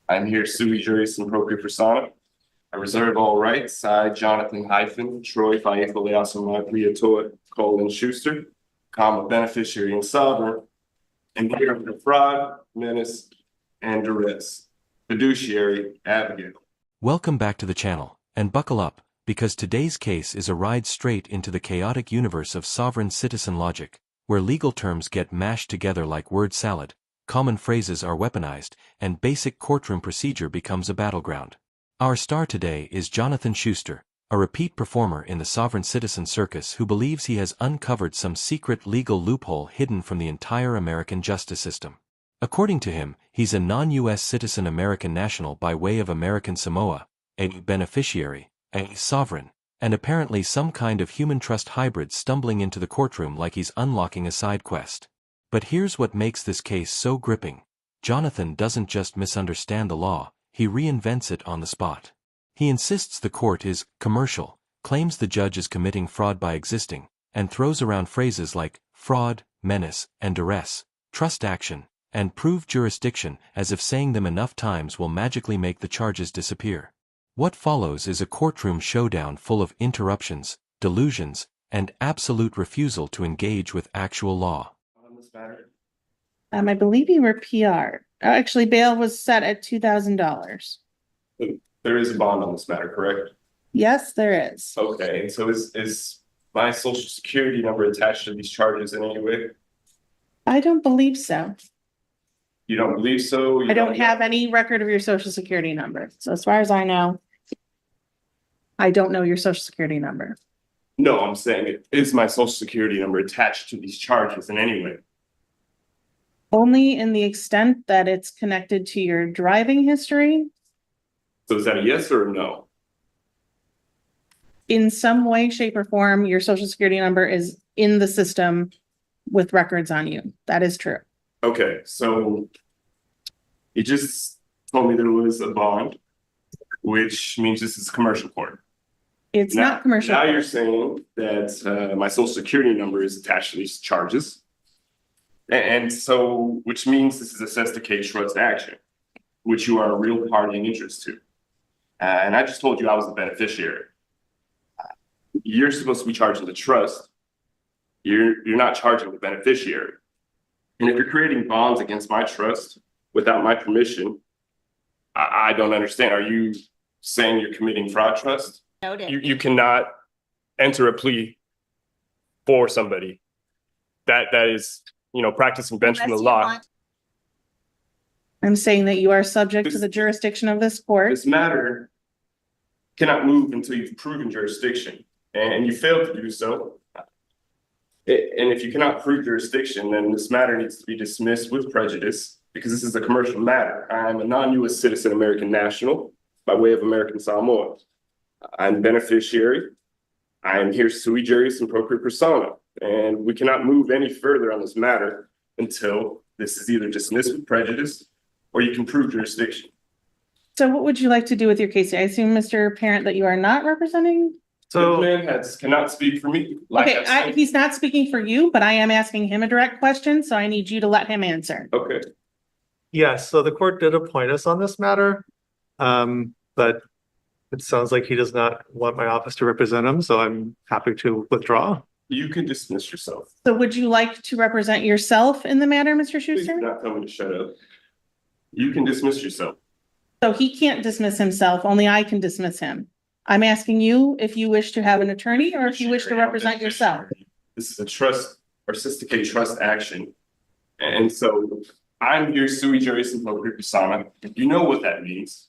I'm here sui juris in propria persona. I reserve all rights. I, Jonathan hyphen Troy Faithfully Priator Colin Schuster, comma beneficiary and sovereign, and here under fraud, menace, and duress. Fiduciary Abigail. Welcome back to the channel, and buckle up, because today's case is a ride straight into the chaotic universe of sovereign citizen logic, where legal terms get mashed together like word salad, common phrases are weaponized, and basic courtroom procedure becomes a battleground. Our star today is Jonathan Schuster, a repeat performer in the sovereign citizen circus who believes he has uncovered some secret legal loophole hidden from the entire American justice system. According to him, he's a non-U.S. citizen American national by way of American Samoa, a beneficiary, a sovereign, and apparently some kind of human trust hybrid stumbling into the courtroom like he's unlocking a side quest. But here's what makes this case so gripping. Jonathan doesn't just misunderstand the law, he reinvents it on the spot. He insists the court is commercial, claims the judge is committing fraud by existing, and throws around phrases like fraud, menace, and duress, trust action, and prove jurisdiction as if saying them enough times will magically make the charges disappear. What follows is a courtroom showdown full of interruptions, delusions, and absolute refusal to engage with actual law. On this matter, I believe you were PR. Actually, bail was set at $2,000. there is a bond on this matter, correct? Yes, there is. Okay, and so is my social security number attached to these charges in any way? I don't believe so. You don't believe so? I don't have any record of your social security number. So as far as I know, I don't know your social security number. No, I'm saying is my social security number attached to these charges in any way? Only in the extent that it's connected to your driving history. So is that a yes or a no? In some way, shape, or form, your social security number is in the system with records on you. That is true. Okay, so he just told me there was a bond, which means this is commercial court. It's not commercial. Now you're saying that my social security number is attached to these charges. And so, which means this is assessed a case trust action, which you are a real party in interest to. And I just told you I was the beneficiary. You're supposed to be charging the trust. You're not charging the beneficiary. And if you're creating bonds against my trust without my permission, I don't understand. Are you saying you're committing fraud trust? Noted. You cannot enter a plea for somebody. That is, practicing bench from the law. I'm saying that you are subject to the jurisdiction of this court. This matter cannot move until you've proven jurisdiction, and you failed to do so. And if you cannot prove jurisdiction, then this matter needs to be dismissed with prejudice because this is a commercial matter. I'm a non-U.S. citizen American national by way of American Samoa. I'm beneficiary. I am here sui juris in propria persona, and we cannot move any further on this matter until this is either dismissed with prejudice or you can prove jurisdiction. So what would you like to do with your case? I assume, Mr. Parent, that you are not representing? So this man cannot speak for me. Okay, he's not speaking for you, but I am asking him a direct question, so I need you to let him answer. Okay. Yes, so the court did appoint us on this matter, but it sounds like he does not want my office to represent him, so I'm happy to withdraw. You can dismiss yourself. So would you like to represent yourself in the matter, Mr. Please Schuster? do not tell me to shut up. You can dismiss yourself. So he can't dismiss himself, only I can dismiss him. I'm asking you if you wish to have an attorney or if you wish to represent yourself. This is a trust or cysticate trust action. And so I'm here sui juris in propria persona. You know what that means.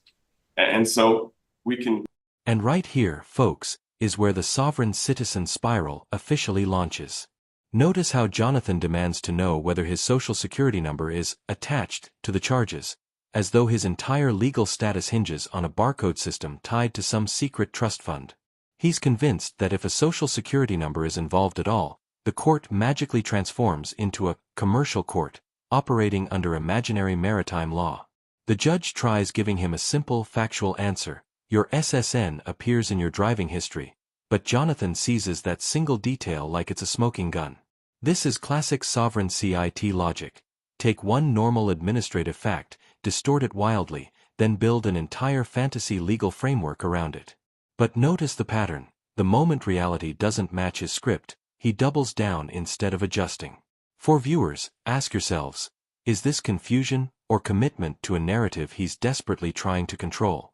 And so we can. And right here, folks, is where the sovereign citizen spiral officially launches. Notice how Jonathan demands to know whether his social security number is attached to the charges, as though his entire legal status hinges on a barcode system tied to some secret trust fund. He's convinced that if a social security number is involved at all, the court magically transforms into a commercial court, operating under imaginary maritime law. The judge tries giving him a simple factual answer. Your SSN appears in your driving history, but Jonathan seizes that single detail like it's a smoking gun. This is classic sovereign CIT logic. Take one normal administrative fact, distort it wildly, then build an entire fantasy legal framework around it. But notice the pattern. The moment reality doesn't match his script, he doubles down instead of adjusting. For viewers, ask yourselves, is this confusion or commitment to a narrative he's desperately trying to control?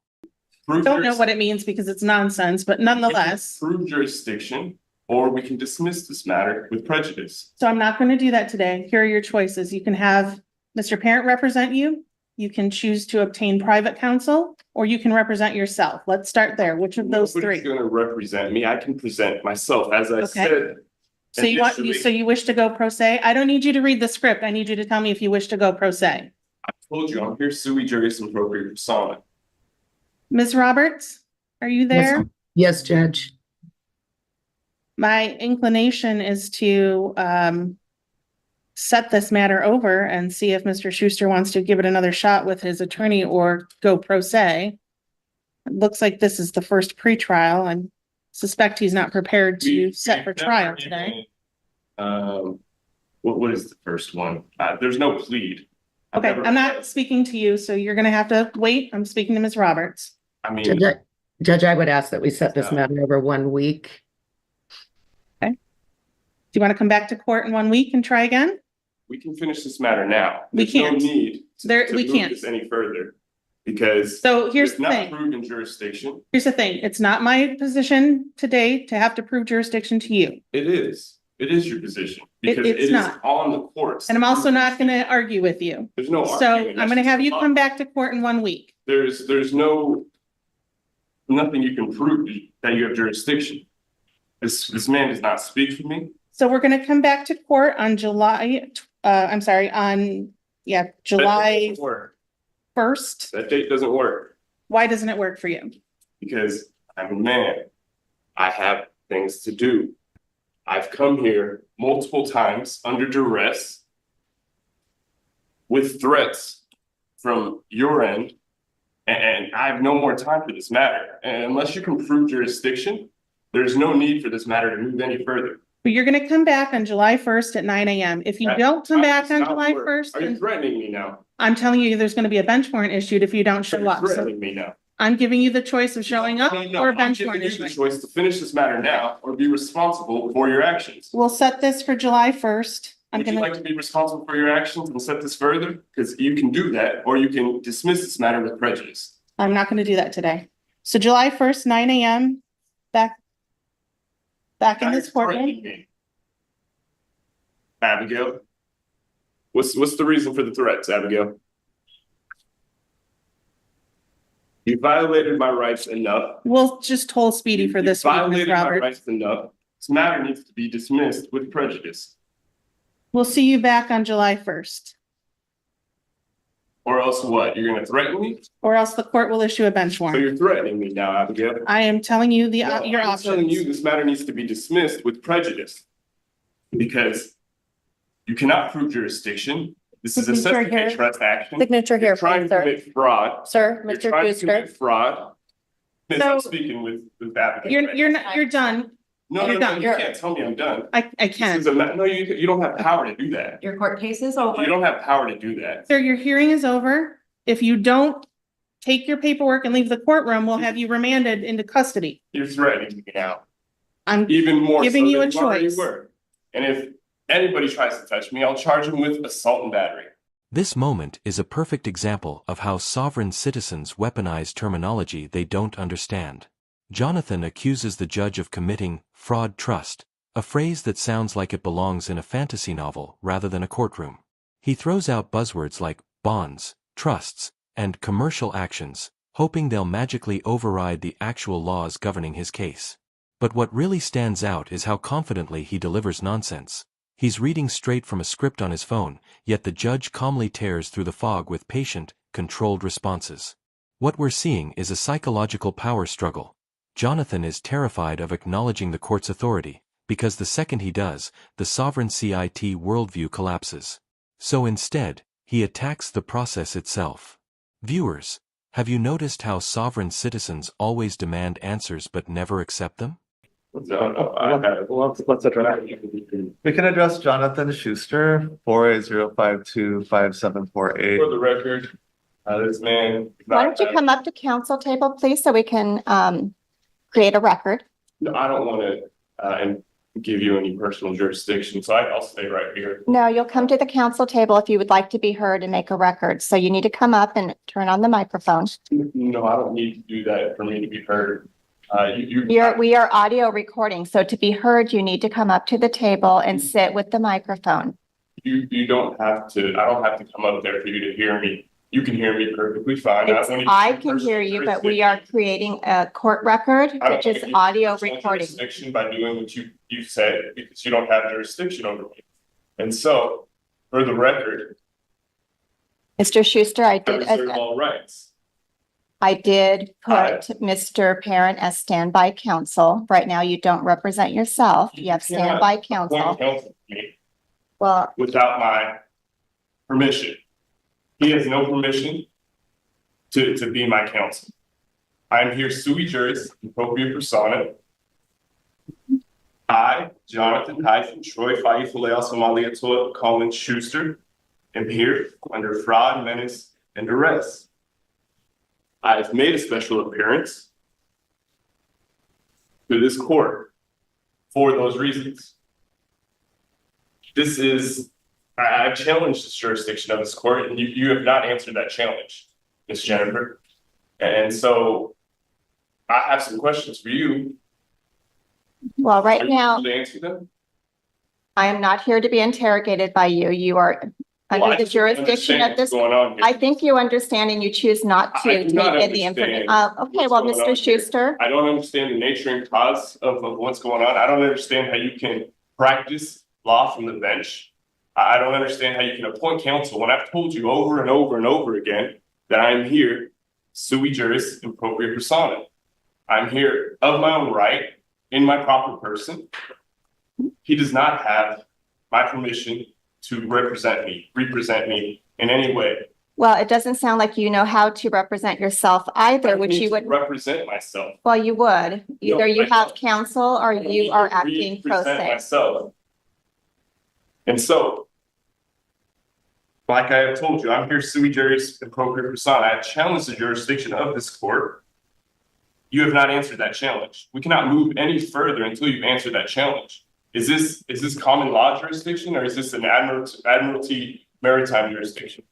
I don't know what it means because it's nonsense, but nonetheless. Prove jurisdiction, or we can dismiss this matter with prejudice. So I'm not going to do that today. Here are your choices. You can have Mr. Parent represent you. You can choose to obtain private counsel, or you can represent yourself. Let's start there. Which of those Nobody's three? going to represent me. I can present myself, as I Okay. said. So you want, initially. so you wish to go pro se? I don't need you to read the script. I need you to tell me if you wish to go pro se. I told you, I'm here sui juris and propria persona. Ms. Roberts, are you there? Yes, Judge. My inclination is to set this matter over and see if Mr. Schuster wants to give it another shot with his attorney or go pro se. It looks like this is the first pretrial. I suspect he's not prepared to set for trial today. What is the first one? There's no plead. Okay, I'm not speaking to you, so you're gonna have to wait. I'm speaking to Ms. Roberts. I mean, Judge, I would ask that we set this matter over 1 week. Do you want to come back to court in 1 week and try again? we can finish this matter now. We There's no can't. need There- to we move can't. this any further, because So here's it's the not thing. proven jurisdiction. Here's the thing. It's not my position today to have to prove jurisdiction to you. It is. It is your position, because it's it is not. on the courts. And I'm also not going to argue with you. There's no So argument. I'm going to That's have you just come back to court in 1 week. There's nothing you can prove that you have jurisdiction. This man does not speak for me. So we're going to come back to court on July 1st. That date doesn't work, Why doesn't it work for you? because I'm a man. I have things to do. I've come here multiple times under duress with threats from your end, and I have no more time for this matter. And unless you can prove jurisdiction, there's no need for this matter to move any further. But you're going to come back on July 1st at 9 a.m. If you don't come back on July 1st, Are you then threatening me now? I'm telling you, there's going to be a bench warrant issued if you don't show You're up. So threatening me now. I'm giving you the choice of showing up No, or a I'm bench giving warrant you the issuing. choice to finish this matter now or be responsible for your actions. We'll set this for July 1st. I'm Would you gonna, like to be responsible for your actions and set this further? Because you can do that, or you can dismiss this matter with prejudice. I'm not gonna do that today. So July 1st, 9 a.m. Back in Now this you're courtroom. threatening me. Abigail, what's the reason for the threats, Abigail? You violated my rights enough. We'll just hold Speedy for this You week, Ms. violated my Roberts. rights enough. This matter needs to be dismissed with prejudice, We'll see you back on July 1st, or else what? You're gonna threaten me? or else the court will issue a bench So warrant. you're threatening me now, Abigail. I am telling you your I'm telling you, options. this matter needs to be dismissed with prejudice. Because you cannot prove jurisdiction. This is a Signature here. antitrust action. Signature here, You're trying please, to sir. commit fraud. Sir, You're Mr. trying to Schuster. commit fraud. Miss, I'm So- speaking with Abigail. You're done. No, you're done. you can't tell me I'm done. I This can. is no, you don't have power to do that. Your court case is You over. don't have power to do that. Sir, your hearing is over. If you don't take your paperwork and leave the courtroom, we'll have you remanded into custody. You're threatening me now, I'm even more so Giving you than a you already choice. were. And if anybody tries to touch me, I'll charge them with assault and battery. This moment is a perfect example of how sovereign citizens weaponize terminology they don't understand. Jonathan accuses the judge of committing fraud trust, a phrase that sounds like it belongs in a fantasy novel rather than a courtroom. He throws out buzzwords like bonds, trusts, and commercial actions, hoping they'll magically override the actual laws governing his case. But what really stands out is how confidently he delivers nonsense. He's reading straight from a script on his phone, yet the judge calmly tears through the fog with patient, controlled responses. What we're seeing is a psychological power struggle. Jonathan is terrified of acknowledging the court's authority, because the second he does, the sovereign CIT worldview collapses. So instead, he attacks the process itself. Viewers, have you noticed how sovereign citizens always demand answers but never accept them? No, Let's address. We can address Jonathan Schuster, 480525748. For the record, This man. Why don't you come up to council table, please, so we can create a record? No, I don't want to, and give you any personal jurisdiction, so I'll stay right here. No, you'll come to the council table if you would like to be heard and make a record. So you need to come up and turn on the microphone. No, I don't need to do that for me to be heard. We are audio recording, so to be heard, you need to come up to the table and sit with the microphone. You don't have to, I don't have to come up there for you to hear me. You can hear me perfectly fine. I can hear you, but we are creating a court record, which is audio recording. Jurisdiction by doing what you said, because you don't have jurisdiction over me. And so, for the record, Mr. Schuster, I reserve all rights. I did put Mr. Parent as standby counsel. Right now, you don't represent yourself. You have standby counsel. Appoint counsel to me Well, without my permission. He has no permission to be my counsel. I'm here sui juris, appropriate persona. I, Jonathan Troy Colin Schuster, am here under fraud, menace, and duress. I have made a special appearance to this court for those reasons. I've challenged the jurisdiction of this court, and you have not answered that challenge, Ms. Jennifer. And so I have some questions for you. well, right now, To answer them? I am not here to be interrogated by you. You are under the jurisdiction of this. Going on here. I think you understand and you choose not to I do take not in the information. understand Okay, well, what's going on Mr. here. Schuster, I don't understand the nature and cause of what's going on. I don't understand how you can practice law from the bench. I don't understand how you can appoint counsel when I've told you over and over and over again that I'm here sui juris appropriate persona. I'm here of my own right, in my proper person. He does not have my permission to represent me in any way. well, it doesn't sound like you know how to represent yourself either, which you would, represent myself. well, you would. Either you I have don't. counsel or I you need are to acting pro represent se. myself. And so, like I have told you, I'm here sui juris appropriate persona. I challenge the jurisdiction of this court. You have not answered that challenge. We cannot move any further until you've answered that challenge. Is this common law jurisdiction, or is this an admiralty maritime jurisdiction?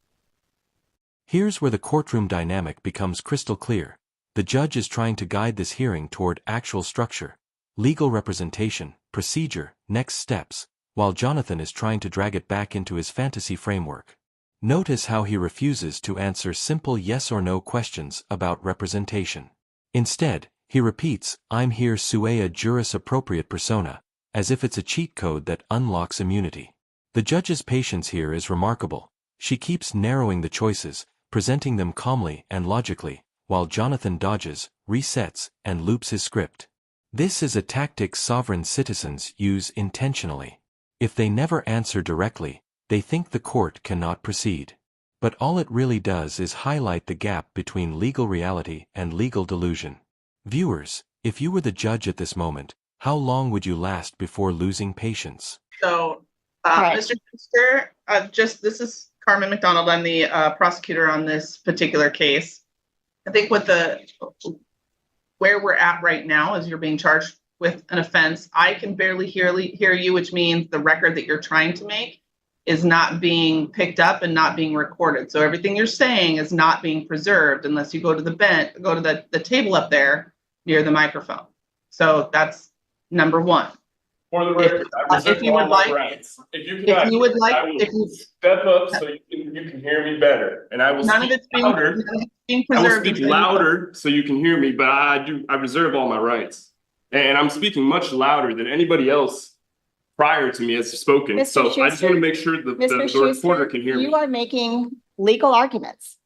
Here's where the courtroom dynamic becomes crystal clear. The judge is trying to guide this hearing toward actual structure, legal representation, procedure, next steps, while Jonathan is trying to drag it back into his fantasy framework. Notice how he refuses to answer simple yes or no questions about representation. Instead, he repeats, I'm here sui juris appropriate persona, as if it's a cheat code that unlocks immunity. The judge's patience here is remarkable. She keeps narrowing the choices, presenting them calmly and logically, while Jonathan dodges, resets, and loops his script. This is a tactic sovereign citizens use intentionally. If they never answer directly, they think the court cannot proceed. But all it really does is highlight the gap between legal reality and legal delusion. Viewers, if you were the judge at this moment, how long would you last before losing patience? So, Right. Mr. Schuster, this is Carmen McDonald. I'm the prosecutor on this particular case. I think where we're at right now is you're being charged with an offense. I can barely hear you, which means the record that you're trying to make is not being picked up and not being recorded. So everything you're saying is not being preserved unless you go to the table up there near the microphone. So that's number one. For the record, I reserve if you all would my like- rights. If you If cannot, you would like, I will if you, step up so you can hear me better, and I will none of speak it's being, louder. none of it's being I will preserved. speak louder so you can hear me, but I reserve all my rights. And I'm speaking much louder than anybody else prior to me has spoken. Mr. So I just Schuster, want to make sure that Mr. the Schuster, reporter can hear me. you are making legal arguments.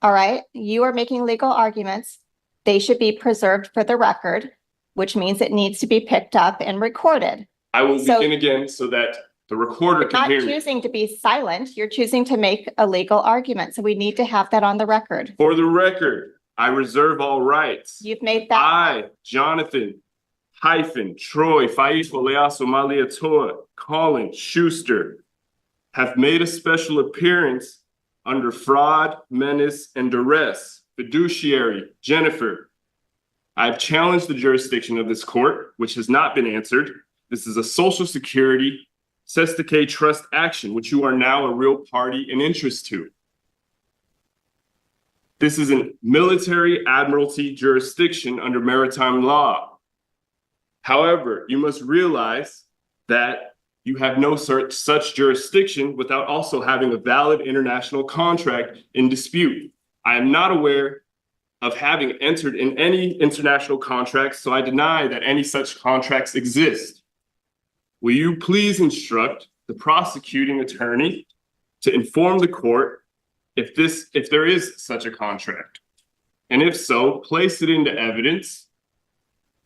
All right, you are making legal arguments. They should be preserved for the record, which means it needs to be picked up and recorded. I will so- begin again so that the recorder You're can not hear me. choosing to be silent, you're choosing to make a legal argument, so we need to have that on the record. For the record, I reserve all rights. You've made that, I, Jonathan, Troy, Colin Schuster, have made a special appearance under fraud, menace, and duress. Fiduciary, Jennifer. I've challenged the jurisdiction of this court, which has not been answered. This is a Social Security Sestake trust action, which you are now a real party in interest to. This is a military admiralty jurisdiction under maritime law. However, you must realize that you have no such jurisdiction without also having a valid international contract in dispute. I am not aware of having entered in any international contracts, so I deny that any such contracts exist. Will you please instruct the prosecuting attorney to inform the court if there is such a contract? And if so, place it into evidence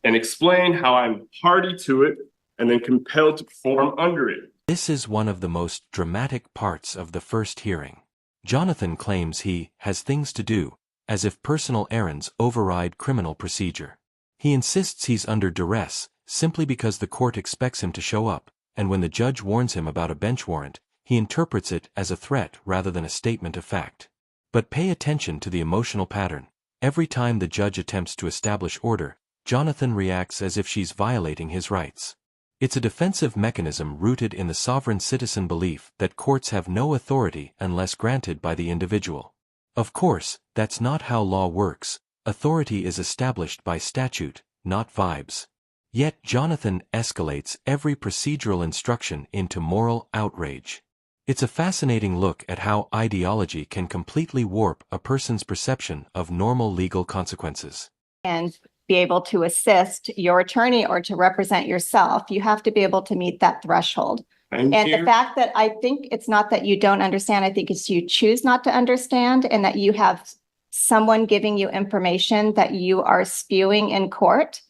and explain how I'm party to it and then compelled to perform under it. This is one of the most dramatic parts of the first hearing. Jonathan claims he has things to do, as if personal errands override criminal procedure. He insists he's under duress, simply because the court expects him to show up, and when the judge warns him about a bench warrant, he interprets it as a threat rather than a statement of fact. But pay attention to the emotional pattern. Every time the judge attempts to establish order, Jonathan reacts as if she's violating his rights. It's a defensive mechanism rooted in the sovereign citizen belief that courts have no authority unless granted by the individual. Of course, that's not how law works. Authority is established by statute, not vibes. Yet Jonathan escalates every procedural instruction into moral outrage. It's a fascinating look at how ideology can completely warp a person's perception of normal legal consequences. And be able to assist your attorney or to represent yourself, you have to be able to meet that threshold. Thank And you. the fact that I think it's not that you don't understand, I think it's you choose not to understand, and that you have someone giving you information that you are spewing in court.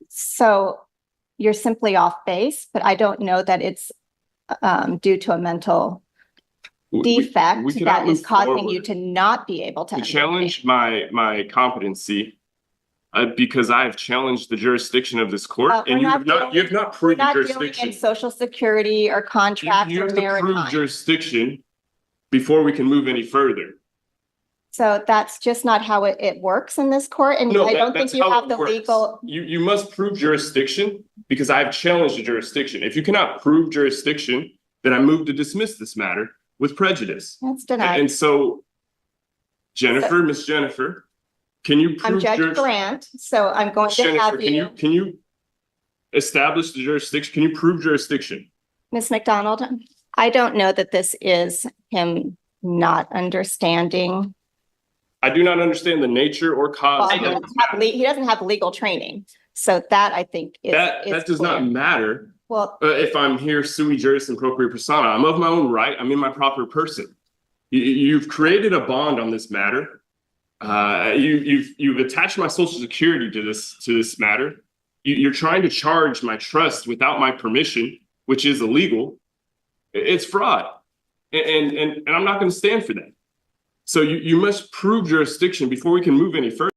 So you're simply off base, but I don't know that it's due to a mental defect we cannot that is move causing you forward to not be able to. to challenge my competency because I have challenged the jurisdiction of this court, We're and you not have not We're proved the not dealing in jurisdiction. social security or contract You or have to prove maritime. jurisdiction before we can move any further. So that's just not how it works in this court, and No, I don't think that's you how have it the works. legal. You must prove jurisdiction because I've challenged the jurisdiction. If you cannot prove jurisdiction, then I move to dismiss this matter with prejudice. That's denied. And so, Jennifer, Miss Jennifer, can you I'm prove Judge Grant, so I'm going to Jennifer, have you. can you establish the jurisdiction? Can you prove jurisdiction? Ms. McDonald, I don't know that this is him not understanding. I do not understand the nature or cause. Well, he doesn't have legal training, so that I think is. That does not clear. matter. Well, If I'm here sui juris and propria persona, I'm of my own right. I'm in my proper person. You've created a bond on this matter. You've attached my social security to this matter. You're trying to charge my trust without my permission, which is illegal. It's fraud, and I'm not going to stand for that. So you must prove jurisdiction before we can move any further.